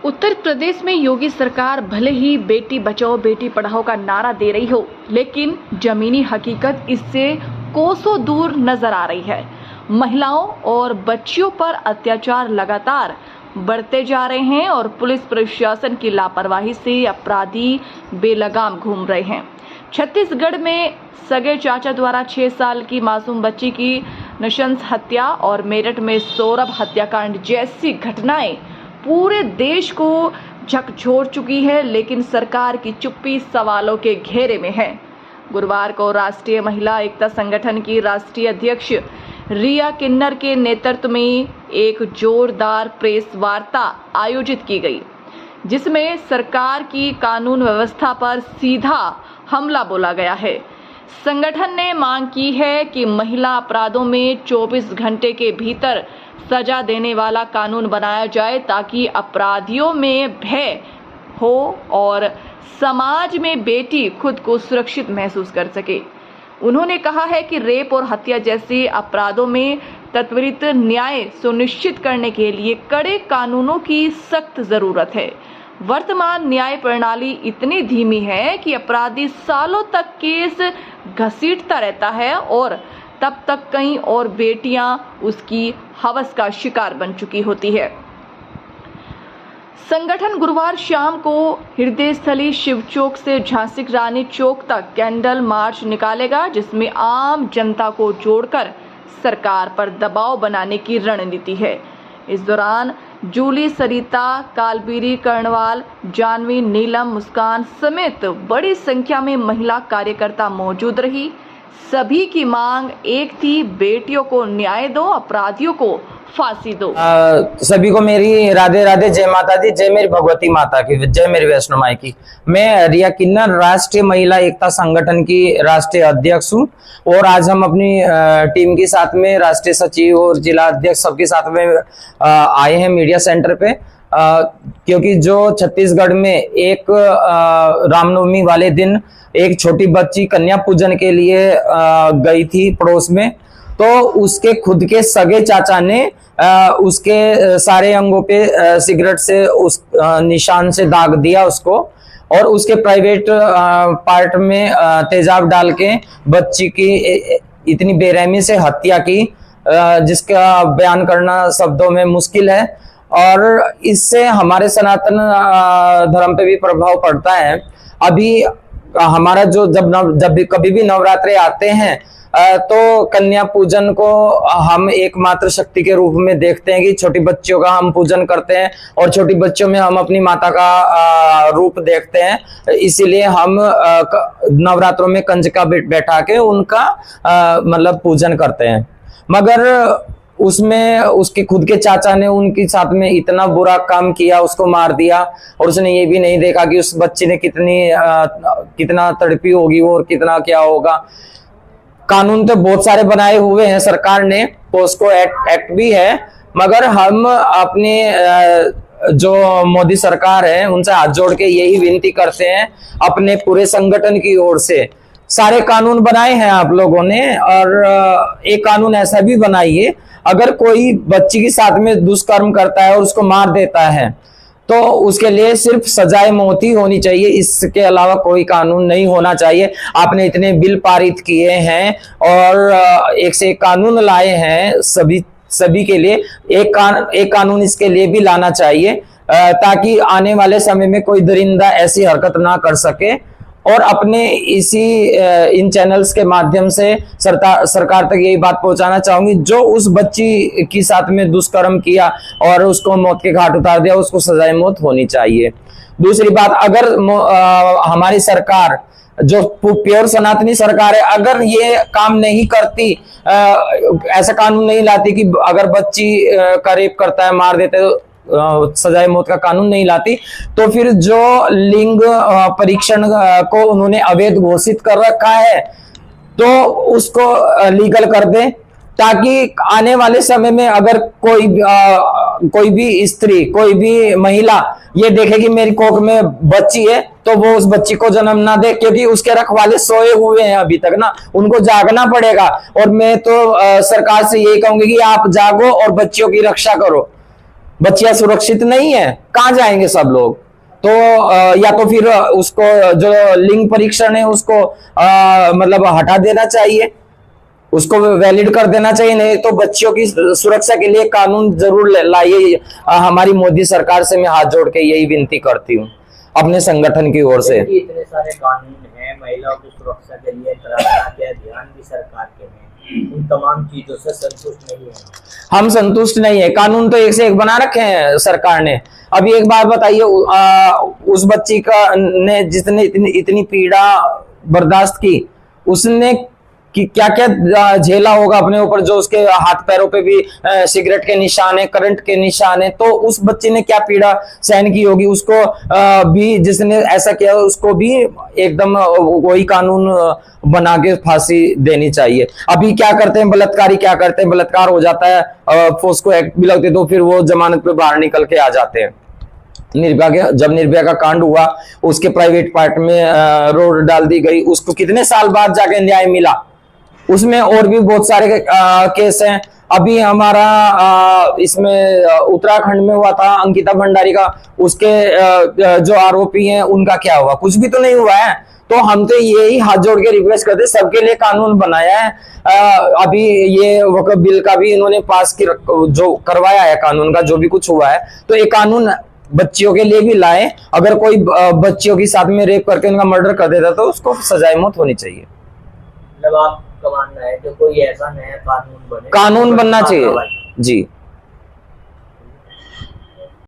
उत्तर प्रदेश में योगी सरकार भले ही बेटी बचाओ बेटी पढ़ाओ का नारा दे रही हो, लेकिन जमीनी हकीकत इससे कोसों दूर नजर आ रही है। महिलाओं और बच्चियों पर अत्याचार लगातार बढ़ते जा रहे हैं और पुलिस प्रशासन की लापरवाही से अपराधी बेलगाम घूम रहे हैं। छत्तीसगढ़ में सगे चाचा द्वारा 6 साल की मासूम बच्ची की नृशंस हत्या और मेरठ में सौरभ हत्याकांड जैसी घटनाएं पूरे देश को झकझोर चुकी है, लेकिन सरकार की चुप्पी सवालों के घेरे में है। गुरुवार को राष्ट्रीय महिला एकता संगठन की राष्ट्रीय अध्यक्ष रिया किन्नर के नेतृत्व में एक जोरदार प्रेस वार्ता आयोजित की गई, जिसमें सरकार की कानून व्यवस्था पर सीधा हमला बोला गया है। संगठन ने मांग की है कि महिला अपराधों में 24 घंटे के भीतर सजा देने वाला कानून बनाया जाए, ताकि अपराधियों में भय हो और समाज में बेटी खुद को सुरक्षित महसूस कर सके। उन्होंने कहा है कि रेप और हत्या जैसे अपराधों में त्वरित न्याय सुनिश्चित करने के लिए कड़े कानूनों की सख्त जरूरत है। वर्तमान न्याय प्रणाली इतनी धीमी है कि अपराधी सालों तक केस घसीटता रहता है और तब तक कई और बेटियां उसकी हवस का शिकार बन चुकी होती है। संगठन गुरुवार शाम को हृदय स्थली शिव चौक से झांसी रानी चौक तक कैंडल मार्च निकालेगा, जिसमें आम जनता को जोड़कर सरकार पर दबाव बनाने की रणनीति है। इस दौरान जूली, सरिता, कालबीरी, कर्णवाल, जानवी, नीलम, मुस्कान समेत बड़ी संख्या में महिला कार्यकर्ता मौजूद रही। सभी की मांग एक थी, बेटियों को न्याय दो, अपराधियों को फांसी दो। सभी को मेरी राधे राधे, जय माता दी, जय मेरी भगवती माता की, जय मेरी वैष्णो माई की। मैं रिया किन्नर राष्ट्रीय महिला एकता संगठन की राष्ट्रीय अध्यक्ष हूँ और आज हम अपनी टीम के साथ में राष्ट्रीय सचिव और जिला अध्यक्ष सबके साथ में आए हैं मीडिया सेंटर पे, क्योंकि जो छत्तीसगढ़ में एक रामनवमी वाले दिन एक छोटी बच्ची कन्या पूजन के लिए गई थी पड़ोस में, तो उसके खुद के सगे चाचा ने उसके सारे अंगों पे सिगरेट से उस निशान से दाग दिया उसको, और उसके प्राइवेट पार्ट में तेजाब डाल के बच्ची की इतनी बेरहमी से हत्या की, जिसका बयान करना शब्दों में मुश्किल है। और इससे हमारे सनातन धर्म पे भी प्रभाव पड़ता है। अभी हमारा जब भी कभी भी नवरात्रे आते हैं तो कन्या पूजन को हम एकमात्र शक्ति के रूप में देखते हैं कि छोटी बच्चियों का हम पूजन करते हैं और छोटी बच्चियों में हम अपनी माता का रूप देखते हैं। इसीलिए हम नवरात्रों में कंजका बैठा के उनका मतलब पूजन करते हैं। मगर उसमें उसके खुद के चाचा ने उनके साथ में इतना बुरा काम किया, उसको मार दिया, और उसने ये भी नहीं देखा कि उस बच्ची ने कितना तड़पी होगी और कितना क्या होगा। कानून तो बहुत सारे बनाए हुए हैं सरकार ने, पोस्को एक्ट भी है, मगर हम अपने जो मोदी सरकार है उनसे हाथ जोड़ के यही विनती करते हैं, अपने पूरे संगठन की ओर से सारे कानून बनाए हैं आप लोगों ने, और एक कानून ऐसा भी बनाइए, अगर कोई बच्ची के साथ में दुष्कर्म करता है और उसको मार देता है तो उसके लिए सिर्फ सजाए मौत ही होनी चाहिए, इसके अलावा कोई कानून नहीं होना चाहिए। आपने इतने बिल पारित किए हैं और एक से एक कानून लाए हैं सभी के लिए, एक कानून इसके लिए भी लाना चाहिए, ताकि आने वाले समय में कोई दरिंदा ऐसी हरकत ना कर सके। और अपने इन चैनल्स के माध्यम से सरकार तक यही बात पहुंचाना चाहूंगी, जो उस बच्ची के साथ में दुष्कर्म किया और उसको मौत के घाट उतार दिया, उसको सजाए मौत होनी चाहिए। दूसरी बात, अगर हमारी सरकार जो प्योर सनातनी सरकार है, अगर ये काम नहीं करती, ऐसा कानून नहीं लाती कि अगर बच्ची का रेप करता है मार देते सजाए मौत का कानून नहीं लाती, तो फिर जो लिंग परीक्षण को उन्होंने अवैध घोषित कर रखा है तो उसको लीगल कर दे, ताकि आने वाले समय में अगर कोई भी स्त्री, कोई भी महिला ये देखे कि मेरी कोख में बच्ची है, तो वो उस बच्ची को जन्म ना दे, क्योंकि उसके रखवाले सोए हुए हैं अभी तक ना, उनको जागना पड़ेगा। और मैं तो सरकार से यही कहूंगी कि आप जागो और बच्चियों की रक्षा करो। बच्चियां सुरक्षित नहीं है, कहाँ जाएंगे सब लोग। तो या तो फिर उसको जो लिंग परीक्षण है उसको मतलब हटा देना चाहिए, उसको वैलिड कर देना चाहिए, नहीं तो बच्चियों की सुरक्षा के लिए कानून जरूर लाइए। हमारी मोदी सरकार से मैं हाथ जोड़ के यही विनती करती हूँ अपने संगठन की ओर से। इतने सारे कानून हैं महिलाओं की सुरक्षा के लिए, तरह के ध्यान भी सरकार के हैं, उन तमाम चीजों से संतुष्ट नहीं है। हम संतुष्ट नहीं है, कानून तो एक से एक बना रखे हैं सरकार ने। अभी एक बात बताइए, उस बच्ची का ने जिसने इतनी पीड़ा बर्दाश्त की, उसने कि क्या क्या झेला होगा अपने ऊपर, जो उसके हाथ पैरों पे भी सिगरेट के निशान है, करंट के निशान है, तो उस बच्चे ने क्या पीड़ा सहन की होगी। उसको भी जिसने ऐसा किया उसको भी एकदम वही कानून बना के फांसी देनी चाहिए। अभी क्या करते हैं बलात्कारी, क्या करते हैं, बलात्कार हो जाता है, पोस्को एक्ट भी लगते तो फिर वो जमानत पे बाहर निकल के आ जाते हैं। निर्भया के जब निर्भया का कांड हुआ, उसके प्राइवेट पार्ट में रोड डाल दी गई, उसको कितने साल बाद जाके न्याय मिला। उसमें और भी बहुत सारे केस हैं। अभी हमारा इसमें उत्तराखंड में हुआ था अंकिता भंडारी का, उसके जो आरोपी हैं उनका क्या हुआ, कुछ भी तो नहीं हुआ है। तो हम तो यही हाथ जोड़ के रिक्वेस्ट करते, सबके लिए कानून बनाया है। अभी ये वक्फ बिल का भी इन्होंने पास की जो करवाया है कानून का, जो भी कुछ हुआ है, तो ये कानून बच्चियों के लिए भी लाए। अगर कोई बच्चियों के साथ में रेप करके उनका मर्डर कर देता तो उसको सजाए मौत होनी चाहिए। मतलब आपका मानना है कि कोई ऐसा नया कानून बने, कानून बनना चाहिए जी।